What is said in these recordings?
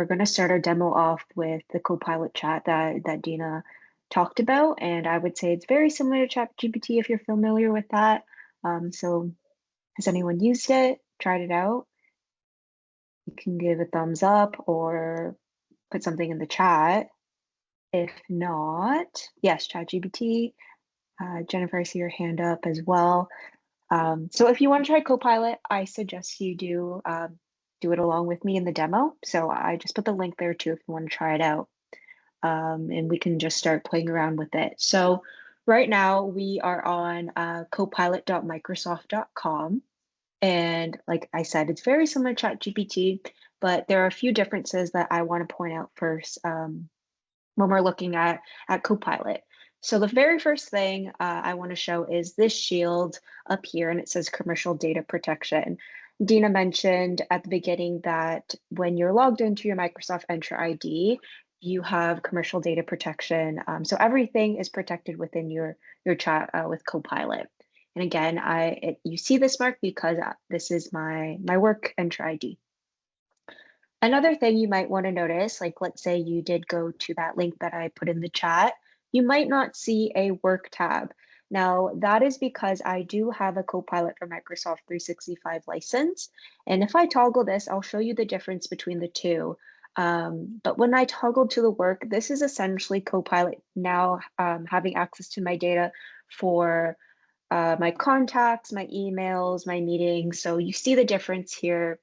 we're going to start our demo off with the Copilot chat that Dina talked about. And I would say it's very similar to ChatGPT if you're familiar with that. So has anyone used it, tried it out? You can give a thumbs up or put something in the chat. If not, yes, ChatGPT. Jennifer, I see your hand up as well. So if you want to try Copilot, I suggest you do it along with me in the demo. So I just put the link there too if you want to try it out. And we can just start playing around with it. So right now we are on copilot.microsoft.com. And like I said, it's very similar to ChatGPT, but there are a few differences that I want to point out first when we're looking at Copilot. So the very first thing I want to show is this shield up here, and it says commercial data protection. Dina mentioned at the beginning that when you're logged into your Microsoft Entra ID, you have commercial data protection. So everything is protected within your chat with Copilot. And again, you see this mark because this is my work Entra ID. Another thing you might want to notice, like let's say you did go to that link that I put in the chat, you might not see a work tab. Now, that is because I do have a Copilot for Microsoft 365 license. And if I toggle this, I'll show you the difference between the two. But when I toggle to the work, this is essentially Copilot now having access to my data for my contacts, my emails, my meetings. So you see the difference here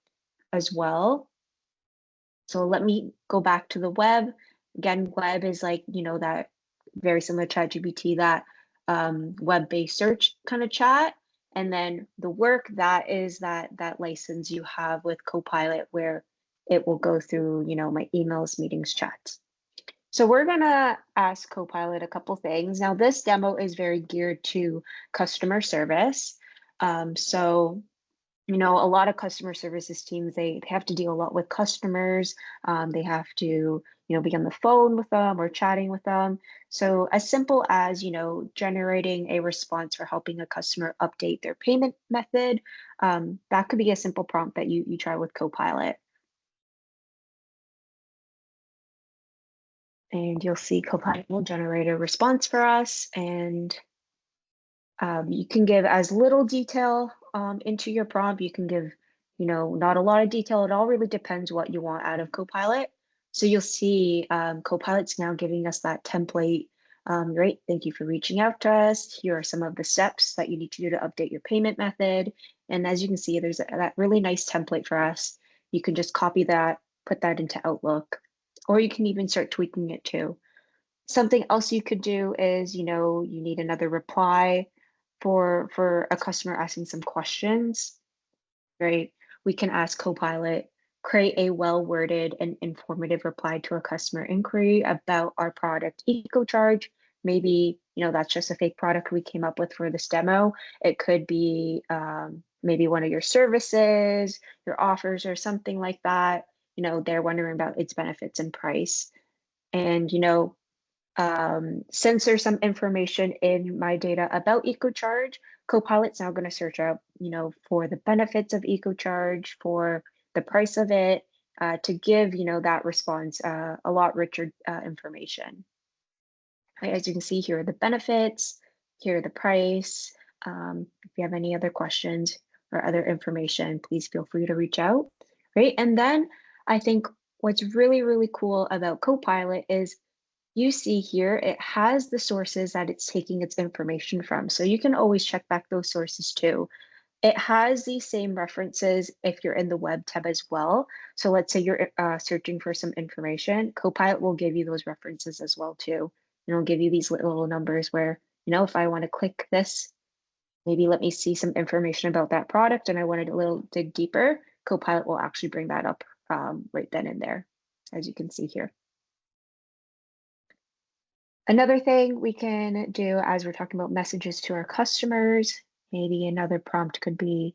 as well. So let me go back to the web. Again, web is like, that very similar to ChatGPT, that web-based search kind of chat. And then the work, that is that license you have with Copilot where it will go through, my emails, meetings, chats. So we're gonna ask Copilot a couple things. Now this demo is very geared to customer service. So a lot of customer services teams, they have to deal a lot with customers. They have to, be on the phone with them or chatting with them. So as simple as, generating a response for helping a customer update their payment method, that could be a simple prompt that you try with Copilot. And you'll see Copilot will generate a response for us, and you can give as little detail into your prompt. You can give, not a lot of detail. It all really depends what you want out of Copilot. So you'll see Copilot's now giving us that template. Right, thank you for reaching out to us. Here are some of the steps that you need to do to update your payment method. And as you can see, there's that really nice template for us. You can just copy that, put that into Outlook, or you can even start tweaking it too. Something else you could do is, you need another reply for a customer asking some questions, right? We can ask Copilot, create a well-worded and informative reply to a customer inquiry about our product EcoCharge. Maybe, that's just a fake product we came up with for this demo. It could be maybe one of your services, your offers, or something like that. They're wondering about its benefits and price. And, since there's some information in my data about EcoCharge, Copilot's now going to search out, for the benefits of EcoCharge, for the price of it, to give, that response a lot richer information. Right, as you can see, here are the benefits, here are the price. If you have any other questions or other information, please feel free to reach out. Right, and then I think what's really, really cool about Copilot is you see here, it has the sources that it's taking its information from. So you can always check back those sources too. It has these same references if you're in the web tab as well. So let's say you're searching for some information, Copilot will give you those references as well too. And it'll give you these little numbers where, if I want to click this, maybe let me see some information about that product and I wanted a little dig deeper, Copilot will actually bring that up right then and there, as you can see here. Another thing we can do as we're talking about messages to our customers, maybe another prompt could be,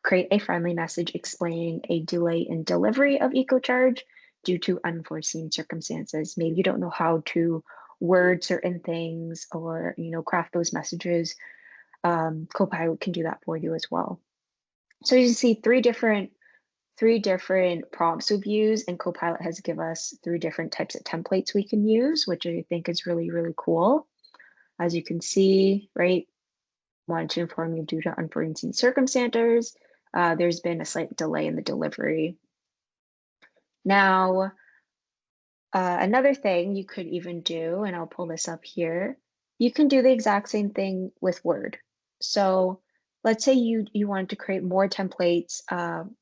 create a friendly message explaining a delay in delivery of EcoCharge due to unforeseen circumstances. Maybe you don't know how to word certain things or, craft those messages. Copilot can do that for you as well. So you see three different three different prompts we've used, and Copilot has given us three different types of templates we can use, which I think is really, really cool. As you can see, right, wanted to inform you due to unforeseen circumstances, there's been a slight delay in the delivery. Now, another thing you could even do, and I'll pull this up here, you can do the exact same thing with Word. So let's say you wanted to create more templates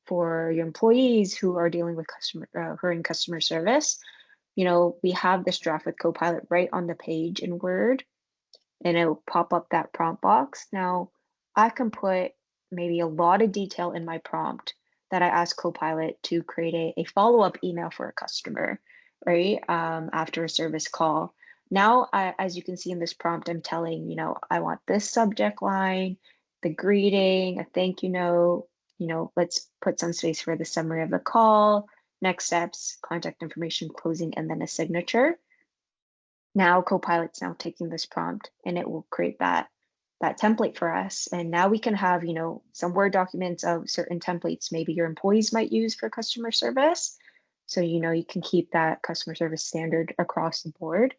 for your employees who are dealing with who are in customer service. You know, we have this draft with Copilot right on the page in Word, and it'll pop up that prompt box. Now, I can put maybe a lot of detail in my prompt that I ask Copilot to create a follow-up email for a customer, right? After a service call. Now, as you can see in this prompt, I'm telling, I want this subject line, the greeting, a thank you note, let's put some space for the summary of the call, next steps, contact information, closing, and then a signature. Now Copilot's now taking this prompt and it will create that template for us. And now we can have, some Word documents of certain templates maybe your employees might use for customer service. So, you can keep that customer service standard across the board,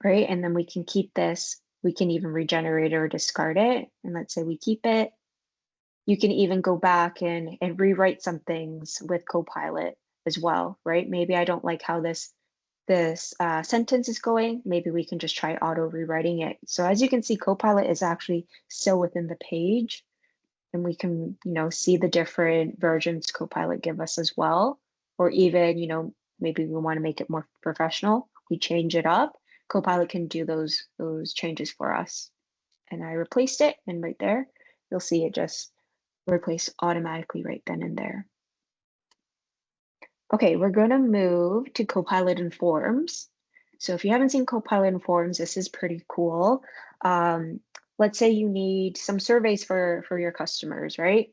right? And then we can keep this, we can even regenerate or discard it. And let's say we keep it. You can even go back and rewrite some things with Copilot as well, right? Maybe I don't like how this sentence is going, maybe we can just try auto rewriting it. So as you can see, Copilot is actually still within the page, and we can, see the different versions Copilot give us as well. Or even, maybe we want to make it more professional, we change it up. Copilot can do those changes for us. And I replaced it, and right there, you'll see it just replace automatically right then and there. Okay, we're going to move to Copilot in Forms. So if you haven't seen Copilot in Forms, this is pretty cool. Let's say you need some surveys for your customers, right?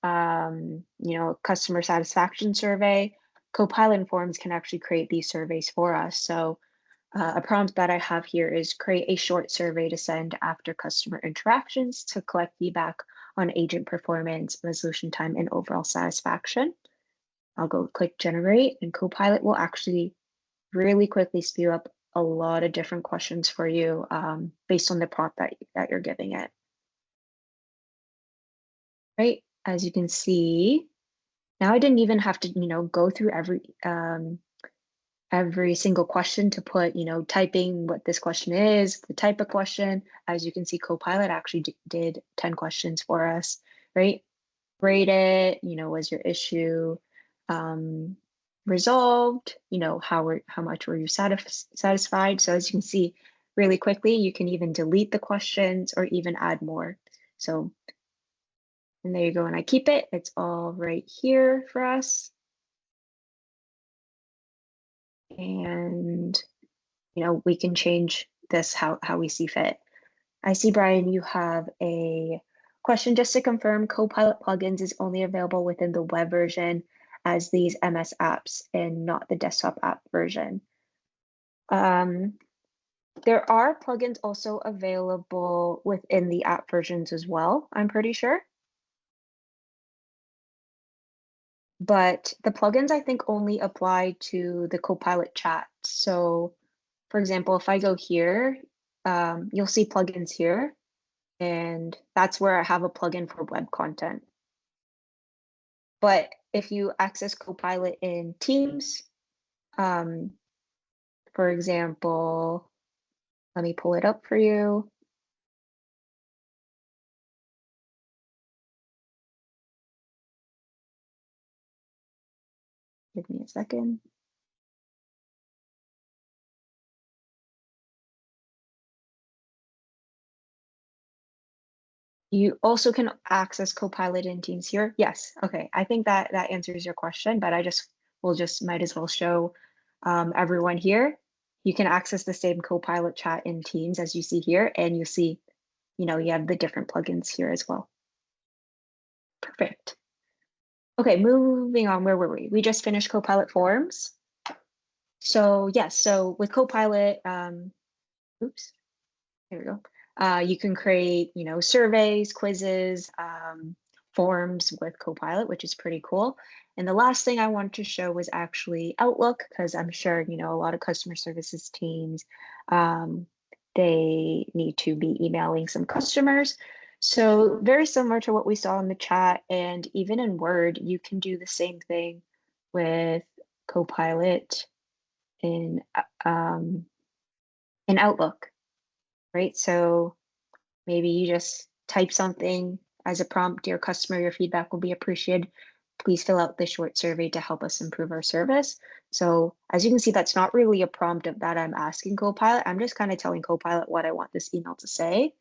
Customer satisfaction survey. Copilot in Forms can actually create these surveys for us. So a prompt that I have here is create a short survey to send after customer interactions to collect feedback on agent performance, resolution time, and overall satisfaction. I'll go click generate, and Copilot will actually really quickly spew up a lot of different questions for you based on the prompt that you're giving it. Right, as you can see, now I didn't even have to, go through every single question to put, typing what this question is, the type of question. As you can see, Copilot actually did 10 questions for us, right? Rate it, was your issue resolved, how much were you satisfied? So as you can see really quickly, you can even delete the questions or even add more. So, and there you go, and I keep it, it's all right here for us. And, we can change this how we see fit. I see, Brian, you have a question. Just to confirm, Copilot plugins is only available within the web version as these MS apps and not the desktop app version. There are plugins also available within the app versions as well, I'm pretty sure. But the plugins, I think, only apply to the Copilot chat. So, for example, if I go here, you'll see plugins here, and that's where I have a plugin for web content. But if you access Copilot in Teams, for example, let me pull it up for you. Give me a second. You also can access Copilot in Teams here. Yes, okay. I think that answers your question, but might as well show everyone here. You can access the same Copilot chat in Teams as you see here, and you see, you have the different plugins here as well. Perfect. Okay, moving on, where were we? We just finished Copilot Forms. So yes, so with Copilot, oops, here we go. You can create, surveys, quizzes, forms with Copilot, which is pretty cool. And the last thing I wanted to show was actually Outlook, because I'm sure, a lot of customer services teams, um, they need to be emailing some customers. So very similar to what we saw in the chat, and even in Word, you can do the same thing with Copilot in in Outlook, right? So maybe you just type something as a prompt, "Dear customer, your feedback will be appreciated. Please fill out this short survey to help us improve our service." So as you can see, that's not really a prompt of that I'm asking Copilot. I'm just kind of telling Copilot what I want this email to say.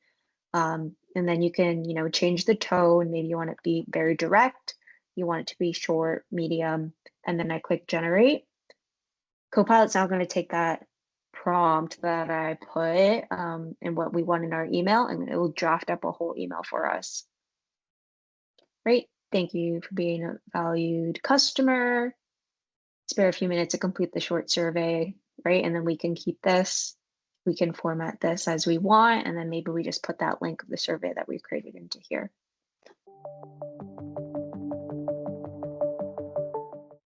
And then you can, change the tone. Maybe you want it to be very direct. You want it to be short, medium, and then I click generate. Copilot's now going to take that prompt that I put and what we want in our email, and it will draft up a whole email for us. Great. Thank you for being a valued customer. Spare a few minutes to complete the short survey, right? And then we can keep this. We can format this as we want, and then maybe we just put that link of the survey that we've created into here.